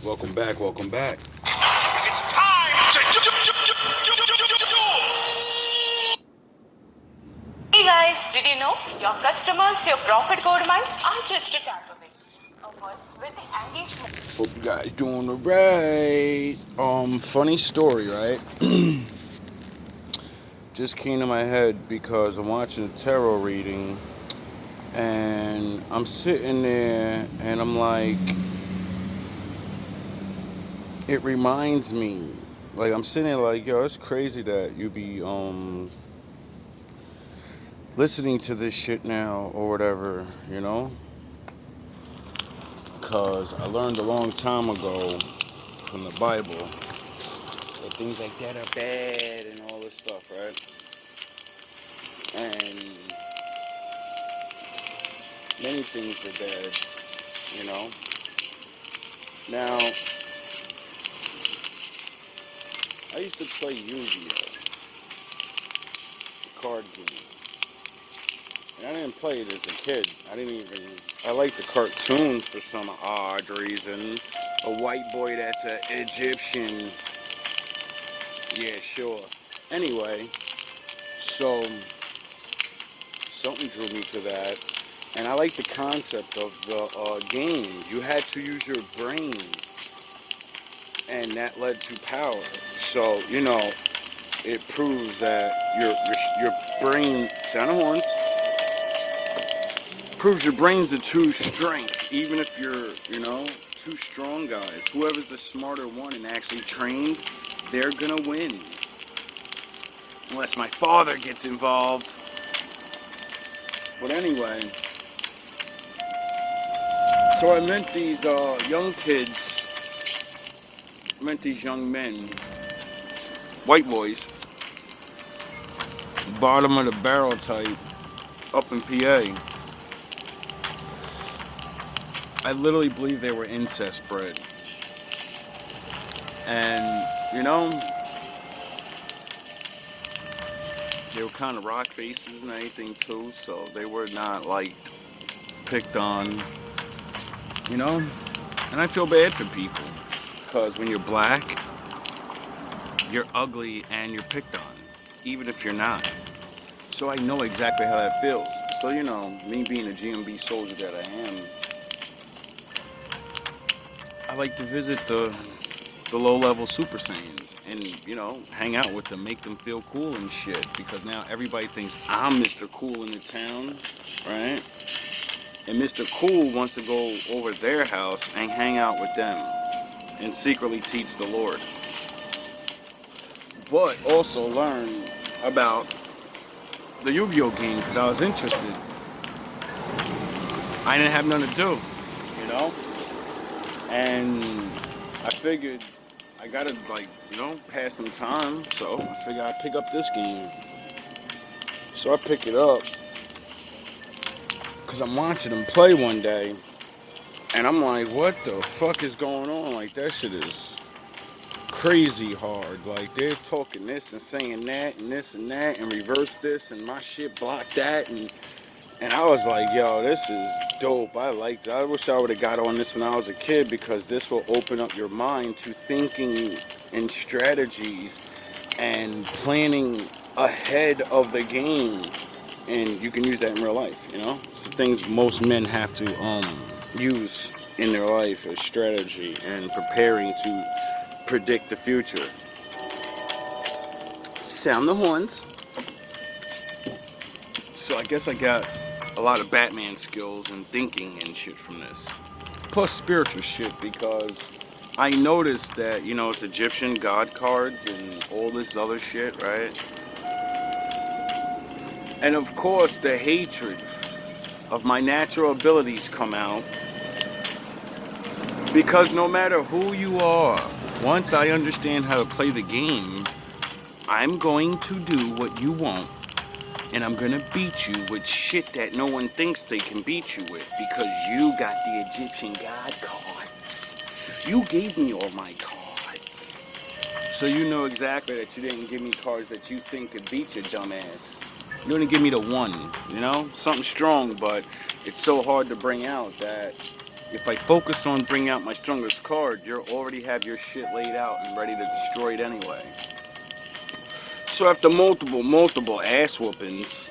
Welcome back, welcome back. It's time to Hey guys, did you know your customers, your profit code minds are just a tap away? A world with the engagement. Hope you guys doing alright. Funny story, right? Just came to my head because I'm watching a tarot reading and I'm sitting there and I'm like, it reminds me, like I'm sitting there like, yo, it's crazy that you be listening to this shit now or whatever, you know? Because I learned a long time ago from the Bible that things like that are bad and all this stuff, right? And many things are bad, you know? Now, I used to play Yu-Gi-Oh! The card game. And I didn't play it as a kid. I liked the cartoons for some odd reason. A white boy that's an Egyptian. Yeah, sure. Anyway, so something drew me to that. And I like the concept of the game. You had to use your brain, and that led to power. So, it proves that your brain, sound of horns, proves your brain's the true strength. Even if you're, two strong guys, whoever's the smarter one and actually trained, they're gonna win. Unless my father gets involved. But anyway, so I met these young kids, met these young men, white boys, bottom of the barrel type, up in PA. I literally believe they were incest bred. And, they were kind of rock faces and everything too, so they were not like picked on, you know? And I feel bad for people, because when you're black, you're ugly and you're picked on, even if you're not. So I know exactly how that feels. So, me being a GMB soldier that I am, I like to visit the low-level Super Saiyans and, hang out with them, make them feel cool and shit, because now everybody thinks I'm Mr. Cool in the town, right? And Mr. Cool wants to go over their house and hang out with them and secretly teach the Lord. But also learn about the Yu-Gi-Oh game because I was interested. I didn't have nothing to do, you know? And I figured I gotta, pass some time, so I figured I'd pick up this game. So I pick it up because I'm watching them play one day, and I'm like, what the fuck is going on? Like, that shit is crazy hard. Like, they're talking this and saying that and this and that and reverse this and my shit blocked that, and I was like, yo, this is dope. I liked it. I wish I would have got on this when I was a kid, because this will open up your mind to thinking and strategies and planning ahead of the game. And you can use that in real life, It's the things most men have to use in their life as strategy and preparing to predict the future. Sound the horns. So I guess I got a lot of Batman skills and thinking and shit from this. Plus spiritual shit, because I noticed that, it's Egyptian god cards and all this other shit, right? And of course, the hatred of my natural abilities come out, because no matter who you are, once I understand how to play the game, I'm going to do what you want, and I'm gonna beat you with shit that no one thinks they can beat you with, because you got the Egyptian god cards. You gave me all my cards. So you know exactly that you didn't give me cards that you think could beat your dumb ass. You didn't give me the one, Something strong, but it's so hard to bring out that if I focus on bringing out my strongest card, you already have your shit laid out and ready to destroy it anyway. So after multiple ass whoopings,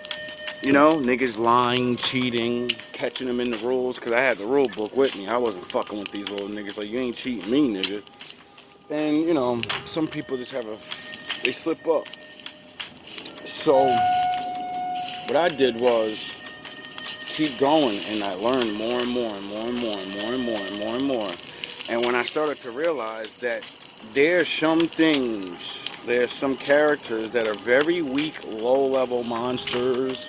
you know, niggas lying, cheating, catching them in the rules, because I had the rule book with me. I wasn't fucking with these little niggas. Like, you ain't cheating me, nigga. And, you know, some people just they slip up. So what I did was keep going, and I learned more and more and more and more and more and more and more and more. And when I started to realize that there's some characters that are very weak, low-level monsters,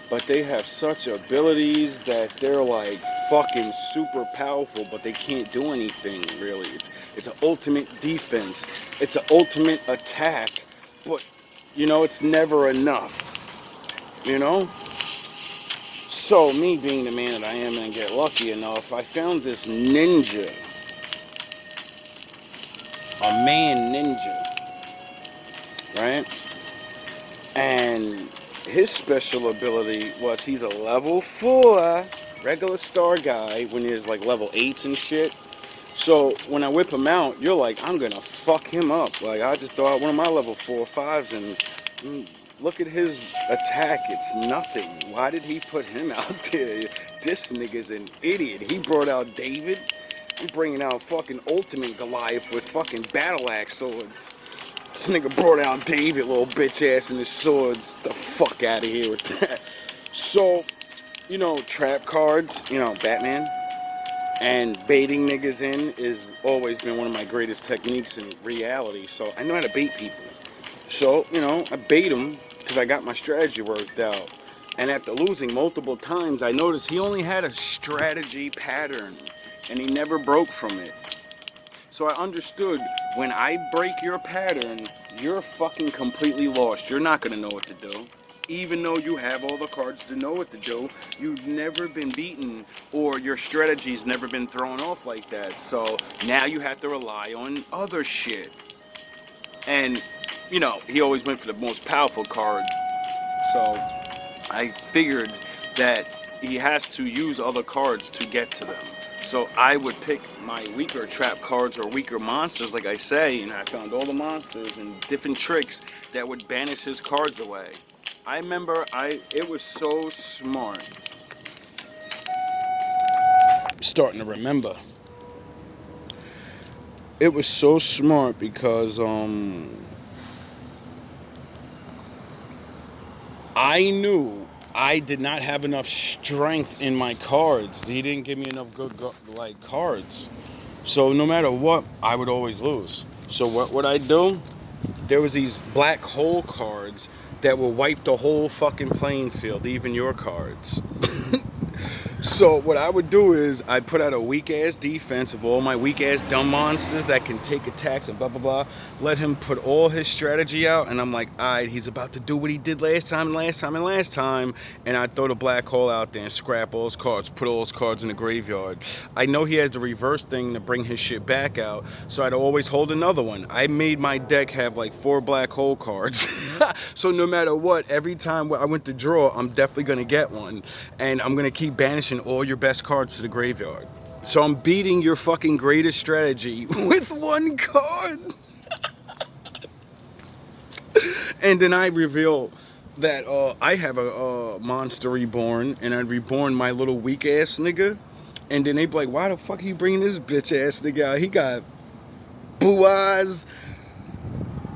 but they have such abilities that they're like fucking super powerful, but they can't do anything really. It's an ultimate defense. It's an ultimate attack, but you know, it's never enough. You know? So me being the man that I am and get lucky enough, I found this ninja. A man ninja. Right? And his special ability was he's a level 4 regular star guy when he's like level 8s and shit. So when I whip him out, you're like, I'm gonna fuck him up. Like, I just throw out one of my level 4 or 5s and look at his attack. It's nothing. Why did he put him out there? This nigga's an idiot. He brought out David. He's bringing out fucking ultimate Goliath with fucking battle axe swords. This nigga brought out David, little bitch ass, and his swords. The fuck out of here with that. So, you know, trap cards, you know, Batman. And baiting niggas in is always been one of my greatest techniques in reality. So I know how to bait people. So, you know, I bait him because I got my strategy worked out. And after losing multiple times, I noticed he only had a strategy pattern. And he never broke from it. So I understood, when I break your pattern, you're fucking completely lost. You're not going to know what to do. Even though you have all the cards to know what to do, you've never been beaten, or your strategy's never been thrown off like that. So now you have to rely on other shit. And, you know, he always went for the most powerful card. So I figured that he has to use other cards to get to them. So I would pick my weaker trap cards or weaker monsters, like I say, and I found all the monsters and different tricks that would banish his cards away. I remember it was so smart. Starting to remember. It was so smart because I knew I did not have enough strength in my cards. He didn't give me enough good cards. So no matter what, I would always lose. So what would I do? There was these black hole cards that will wipe the whole fucking playing field, even your cards. So what I would do is I'd put out a weak ass defense of all my weak ass dumb monsters that can take attacks and blah blah blah. Let him put all his strategy out, and I'm like, alright, he's about to do what he did last time and last time and last time, and I'd throw the black hole out there and scrap all his cards, put all his cards in the graveyard. I know he has the reverse thing to bring his shit back out, so I'd always hold another one. I made my deck have like 4 black hole cards. So no matter what, every time I went to draw, I'm definitely gonna get one, and I'm gonna keep banishing all your best cards to the graveyard. So I'm beating your fucking greatest strategy with 1 card. And then I reveal that I have a monster reborn, and I reborn my little weak ass nigga. And then they be like, why the fuck are you bringing this bitch ass nigga out? He got blue eyes,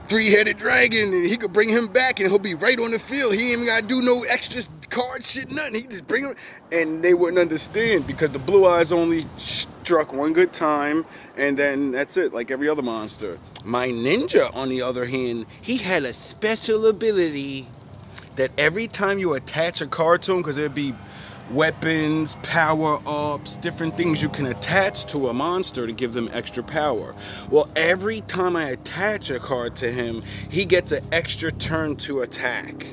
3-headed dragon, and he could bring him back and he'll be right on the field. He ain't even gotta do no extra card shit, nothing. He just bring him. And they wouldn't understand because the blue eyes only struck 1 good time, and then that's it, like every other monster. My ninja, on the other hand, he had a special ability that every time you attach a card to him, because there'd be weapons, power-ups, different things you can attach to a monster to give them extra power. Well, every time I attach a card to him, he gets an extra turn to attack.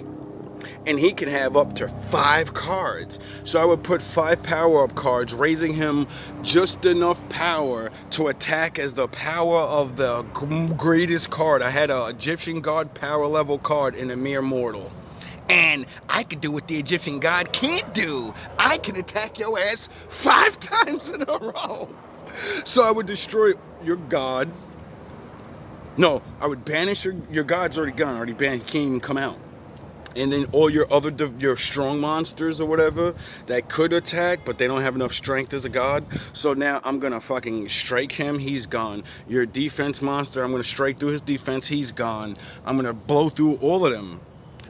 And he can have up to 5 cards. So I would put 5 power-up cards, raising him just enough power to attack as the power of the greatest card. I had an Egyptian god power level card in a mere mortal. And I could do what the Egyptian god can't do. I can attack your ass 5 times in a row. So I would destroy your god. No, I would banish your god's already gone, already banned. He can't even come out. And then all your other your strong monsters or whatever that could attack, but they don't have enough strength as a god. So now I'm gonna fucking strike him. He's gone. Your defense monster, I'm gonna strike through his defense. He's gone. I'm gonna blow through all of them.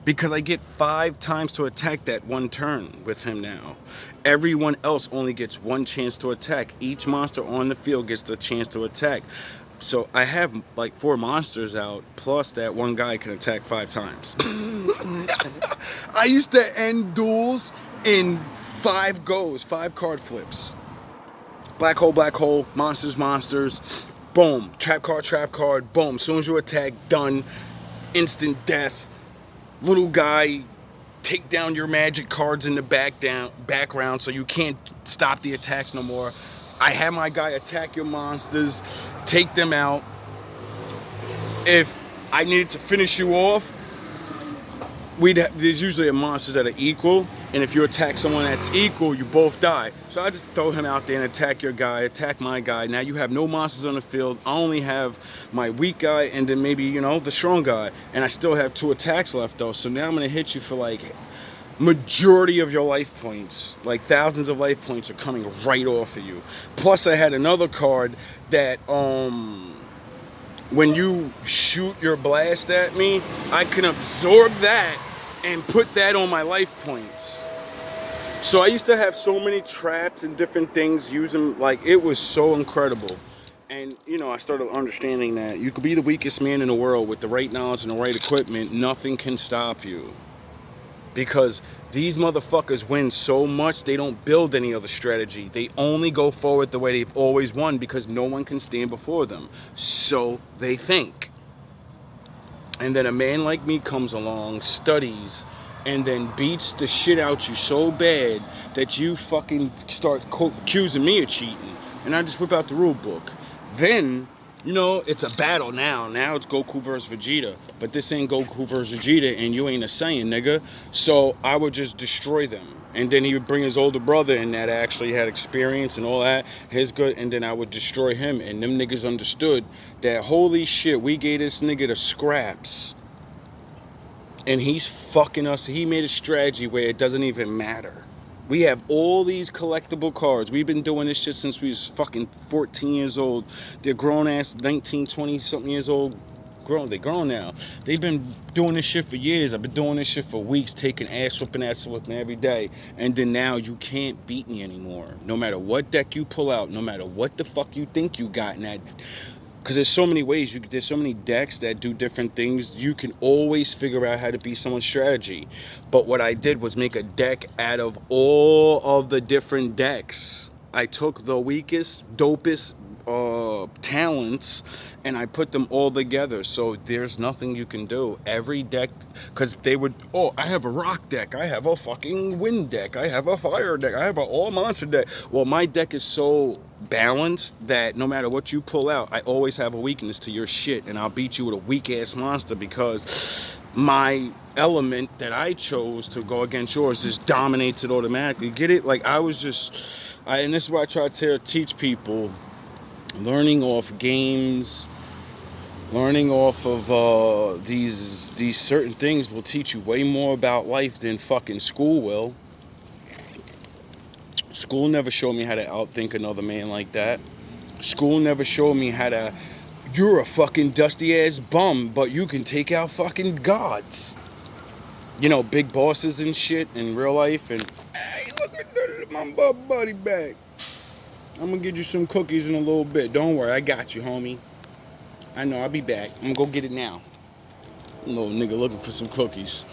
Because I get 5 times to attack that one turn with him now. Everyone else only gets 1 chance to attack. Each monster on the field gets the chance to attack. So I have like 4 monsters out, plus that one guy can attack 5 times. I used to end duels in 5 goes, 5 card flips. Black hole, monsters, boom. Trap card, boom. As soon as you attack, done. Instant death. Little guy, take down your magic cards in the background so you can't stop the attacks no more. I have my guy attack your monsters, take them out. If I needed to finish you off, there's usually monsters that are equal, and if you attack someone that's equal, you both die. So I just throw him out there and attack your guy, attack my guy. Now you have no monsters on the field. I only have my weak guy and then maybe, you know, the strong guy. And I still have 2 attacks left though. So now I'm gonna hit you for like majority of your life points. Like thousands of life points are coming right off of you. Plus I had another card that when you shoot your blast at me, I can absorb that and put that on my life points. So I used to have so many traps and different things using, like, it was so incredible. And, you know, I started understanding that you could be the weakest man in the world with the right knowledge and the right equipment. Nothing can stop you. Because these motherfuckers win so much, they don't build any other strategy. They only go forward the way they've always won because no one can stand before them. So they think. And then a man like me comes along, studies, and then beats the shit out you so bad that you fucking start accusing me of cheating. And I just whip out the rule book. Then, you know, it's a battle now. Now it's Goku versus Vegeta. But this ain't Goku versus Vegeta, and you ain't a Saiyan, nigga. So I would just destroy them. And then he would bring his older brother in that actually had experience and all that. And then I would destroy him. And them niggas understood that, holy shit, we gave this nigga the scraps. And he's fucking us. He made a strategy where it doesn't even matter. We have all these collectible cards. We've been doing this shit since we was fucking 14 years old. They're grown-ass 19, 20-something years old. They're grown now. They've been doing this shit for years. I've been doing this shit for weeks, taking ass whooping every day. And then now you can't beat me anymore. No matter what deck you pull out, no matter what the fuck you think you got in that. Because there's so many ways, there's so many decks that do different things. You can always figure out how to beat someone's strategy. But what I did was make a deck out of all of the different decks. I took the weakest, dopest talents and I put them all together. So there's nothing you can do. Every deck, because they would, oh, I have a rock deck, I have a fucking wind deck, I have a fire deck, I have an all monster deck. Well, my deck is so balanced that no matter what you pull out, I always have a weakness to your shit, and I'll beat you with a weak ass monster because my element that I chose to go against yours just dominates it automatically. Get it? Like, I was just, and this is what I try to teach people. Learning off games, learning off of these certain things will teach you way more about life than fucking school will. School never showed me how to outthink another man like that. School never showed me how to, you're a fucking dusty ass bum, but you can take out fucking gods. You know, big bosses and shit in real life. And hey, look at my buddy back. I'm gonna get you some cookies in a little bit. Don't worry, I got you, homie. I know, I'll be back. I'm gonna go get it now. Little nigga looking for some cookies.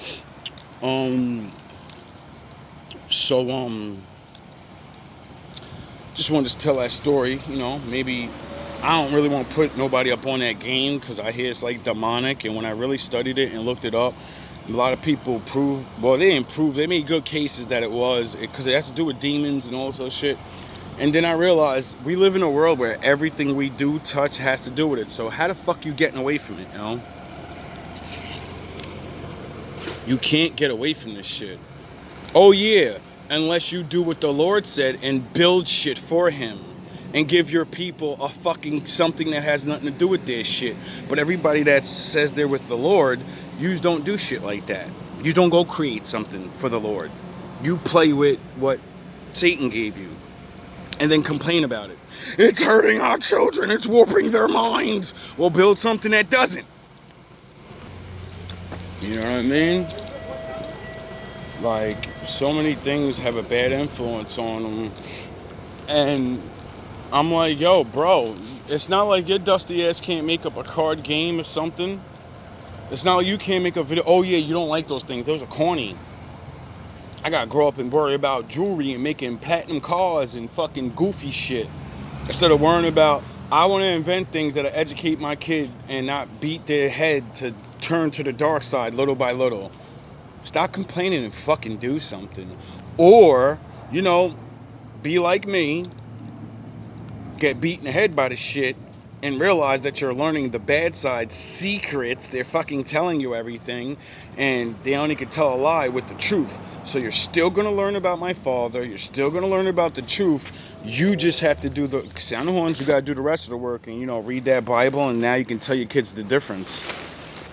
Just wanted to tell that story, you know. Maybe I don't really want to put nobody up on that game because I hear it's like demonic, and when I really studied it and looked it up, a lot of people they made good cases that it was, because it has to do with demons and all this other shit. And then I realized we live in a world where everything we do touch has to do with it. So how the fuck you getting away from it, you know? You can't get away from this shit. Oh yeah, unless you do what the Lord said and build shit for him and give your people a fucking something that has nothing to do with their shit. But everybody that says they're with the Lord, you don't do shit like that. You don't go create something for the Lord. You play with what Satan gave you and then complain about it. It's hurting our children. It's warping their minds. Well, build something that doesn't. You know what I mean? Like, so many things have a bad influence on them. And I'm like, yo, bro, it's not like your dusty ass can't make up a card game or something. It's not like you can't make a video. Oh, yeah, you don't like those things. Those are corny. I gotta grow up and worry about jewelry and making platinum cars and fucking goofy shit. Instead of worrying about, I want to invent things that'll educate my kid and not beat their head to turn to the dark side little by little. Stop complaining and fucking do something. Or, you know, be like me, get beat in the head by the shit, and realize that you're learning the bad side secrets. They're fucking telling you everything, and they only can tell a lie with the truth. So you're still going to learn about my father. You're still going to learn about the truth. You just have to do the sound horns. You got to do the rest of the work and, you know, read that Bible, and now you can tell your kids the difference.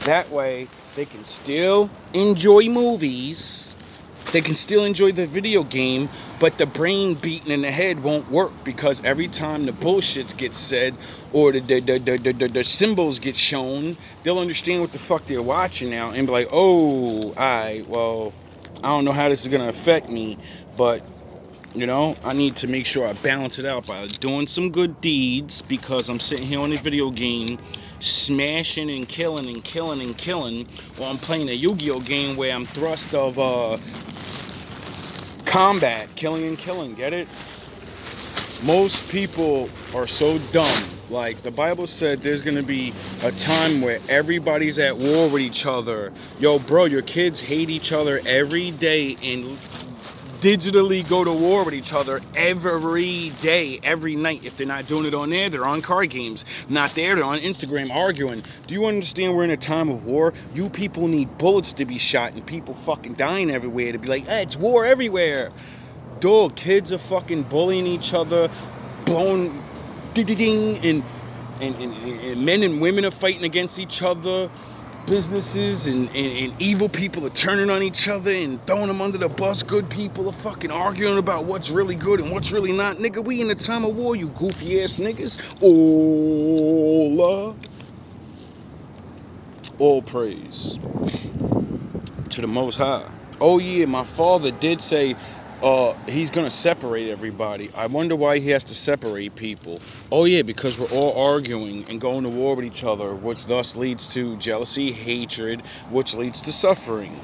That way, they can still enjoy movies. They can still enjoy the video game, but the brain beating in the head won't work, because every time the bullshit gets said or the symbols get shown, they'll understand what the fuck they're watching now and be like, oh, well, I don't know how this is going to affect me, but, you know, I need to make sure I balance it out by doing some good deeds, because I'm sitting here on a video game smashing and killing and killing and killing, while I'm playing a Yu-Gi-Oh game where I'm thrust of combat, killing and killing. Get it? Most people are so dumb. Like, the Bible said there's going to be a time where everybody's at war with each other. Yo, bro, your kids hate each other every day and digitally go to war with each other every day, every night. If they're not doing it on there, they're on card games. Not there, they're on Instagram arguing. Do you understand we're in a time of war? You people need bullets to be shot and people fucking dying everywhere to be like, it's war everywhere. Dog, kids are fucking bullying each other, blowing ding, and men and women are fighting against each other. Businesses and evil people are turning on each other and throwing them under the bus. Good people are fucking arguing about what's really good and what's really not. Nigga, we in a time of war, you goofy ass niggas. All praise to the Most High. Oh yeah, my father did say he's gonna separate everybody. I wonder why he has to separate people. Oh yeah, because we're all arguing and going to war with each other, which thus leads to jealousy, hatred, which leads to suffering.